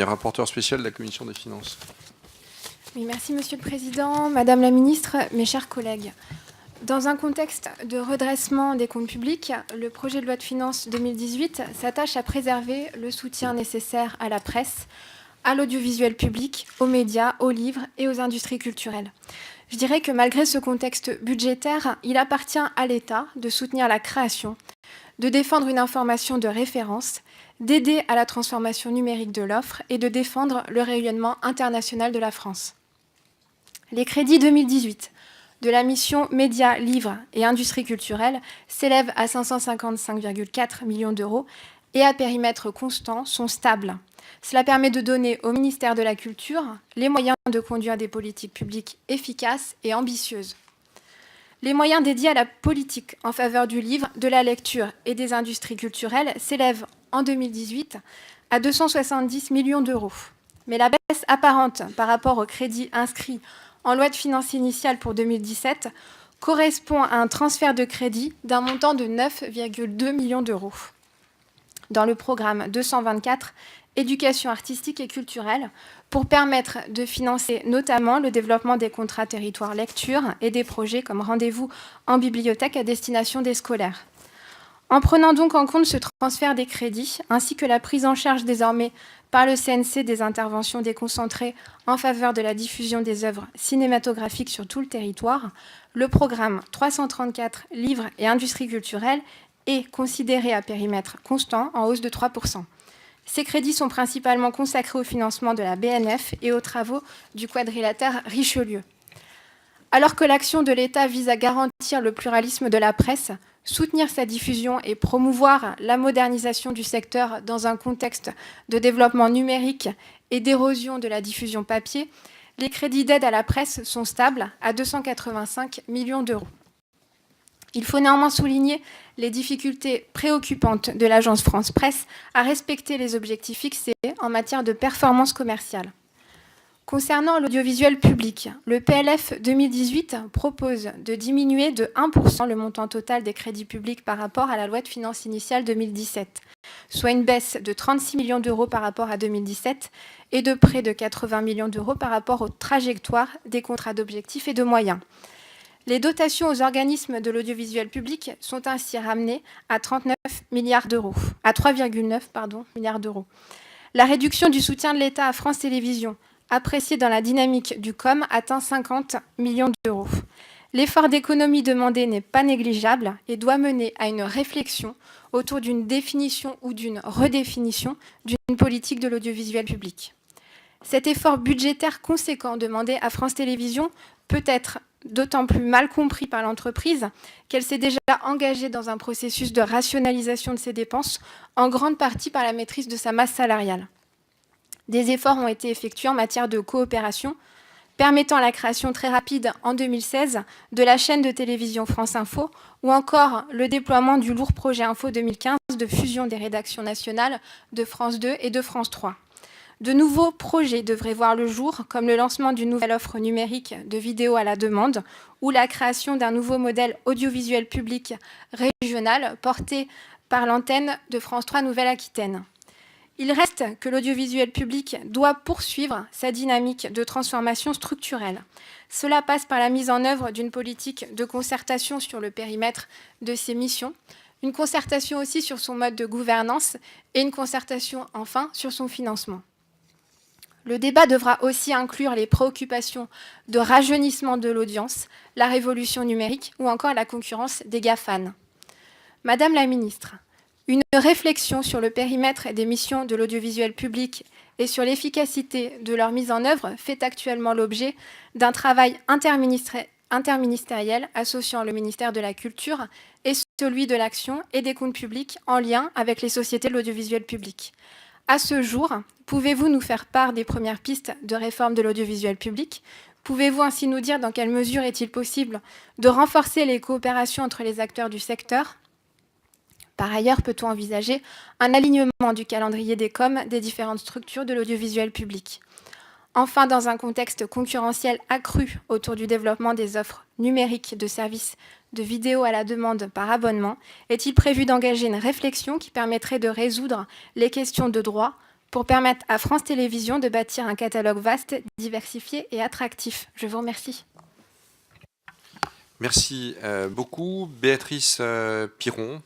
Rapporteur spécial de la Commission des finances. Oui, merci Monsieur le Président, Madame la Ministre, mes chers collègues. Dans un contexte de redressement des comptes publics, le projet de loi de finances 2018 s'attache à préserver le soutien nécessaire à la presse, à l'audiovisuel public, aux médias, aux livres et aux industries culturelles. Je dirais que malgré ce contexte budgétaire, il appartient à l'État de soutenir la création, de défendre une information de référence, d'aider à la transformation numérique de l'offre et de défendre le rayonnement international de la France. Les crédits 2018 de la mission Médias, Livres et Industries culturelles s'élèvent à 555,4 millions d'euros et à périmètre constant sont stables. Cela permet de donner au ministère de la Culture les moyens de conduire des politiques publiques efficaces et ambitieuses. Les moyens dédiés à la politique en faveur du livre, de la lecture et des industries culturelles s'élèvent en 2018 à 270 millions d'euros. Mais la baisse apparente par rapport aux crédits inscrits en loi de finances initiale pour 2017 correspond à un transfert de crédit d'un montant de 9,2 millions d'euros. Dans le programme 224, éducation artistique et culturelle, pour permettre de financer notamment le développement des contrats territoire lecture et des projets comme rendez-vous en bibliothèque à destination des scolaires. En prenant donc en compte ce transfert des crédits, ainsi que la prise en charge désormais par le CNC des interventions déconcentrées en faveur de la diffusion des œuvres cinématographiques sur tout le territoire, le programme 334 Livres et Industries culturelles est considéré à périmètre constant en hausse de 3%. Ces crédits sont principalement consacrés au financement de la BNF et aux travaux du quadrilatère Richelieu. Alors que l'action de l'État vise à garantir le pluralisme de la presse, soutenir sa diffusion et promouvoir la modernisation du secteur dans un contexte de développement numérique et d'érosion de la diffusion papier, les crédits d'aide à la presse sont stables à 285 millions d'euros. Il faut néanmoins souligner les difficultés préoccupantes de l'agence France Presse à respecter les objectifs fixés en matière de performance commerciale. Concernant l'audiovisuel public, le PLF 2018 propose de diminuer de 1% le montant total des crédits publics par rapport à la loi de finances initiale 2017, soit une baisse de 36 millions d'euros par rapport à 2017 et de près de 80 millions d'euros par rapport aux trajectoires des contrats d'objectifs et de moyens. Les dotations aux organismes de l'audiovisuel public sont ainsi ramenées à 3,9 milliards d'euros. La réduction du soutien de l'État à France Télévisions, appréciée dans la dynamique du COM, atteint 50 millions d'euros. L'effort d'économie demandé n'est pas négligeable et doit mener à une réflexion autour d'une définition ou d'une redéfinition d'une politique de l'audiovisuel public. Cet effort budgétaire conséquent demandé à France Télévisions peut être d'autant plus mal compris par l'entreprise qu'elle s'est déjà engagée dans un processus de rationalisation de ses dépenses, en grande partie par la maîtrise de sa masse salariale. Des efforts ont été effectués en matière de coopération, permettant la création très rapide en 2016 de la chaîne de télévision France Info, ou encore le déploiement du lourd projet Info 2015 de fusion des rédactions nationales de France 2 et de France 3. De nouveaux projets devraient voir le jour, comme le lancement d'une nouvelle offre numérique de vidéos à la demande ou la création d'un nouveau modèle audiovisuel public régional porté par l'antenne de France 3 Nouvelle-Aquitaine. Il reste que l'audiovisuel public doit poursuivre sa dynamique de transformation structurelle. Cela passe par la mise en œuvre d'une politique de concertation sur le périmètre de ses missions, une concertation aussi sur son mode de gouvernance et une concertation enfin sur son financement. Le débat devra aussi inclure les préoccupations de rajeunissement de l'audience, la révolution numérique ou encore la concurrence des GAFAN. Madame la Ministre, une réflexion sur le périmètre des missions de l'audiovisuel public et sur l'efficacité de leur mise en œuvre fait actuellement l'objet d'un travail interministériel associant le ministère de la Culture et celui de l'Action et des Comptes publics en lien avec les sociétés de l'audiovisuel public. À ce jour, pouvez-vous nous faire part des premières pistes de réforme de l'audiovisuel public ? Pouvez-vous ainsi nous dire dans quelle mesure est-il possible de renforcer les coopérations entre les acteurs du secteur ? Par ailleurs, peut-on envisager un alignement du calendrier des COM des différentes structures de l'audiovisuel public ? Enfin, dans un contexte concurrentiel accru autour du développement des offres numériques de services de vidéo à la demande par abonnement, est-il prévu d'engager une réflexion qui permettrait de résoudre les questions de droit, pour permettre à France Télévisions de bâtir un catalogue vaste, diversifié et attractif. Je vous remercie. Merci beaucoup. Béatrice Piron.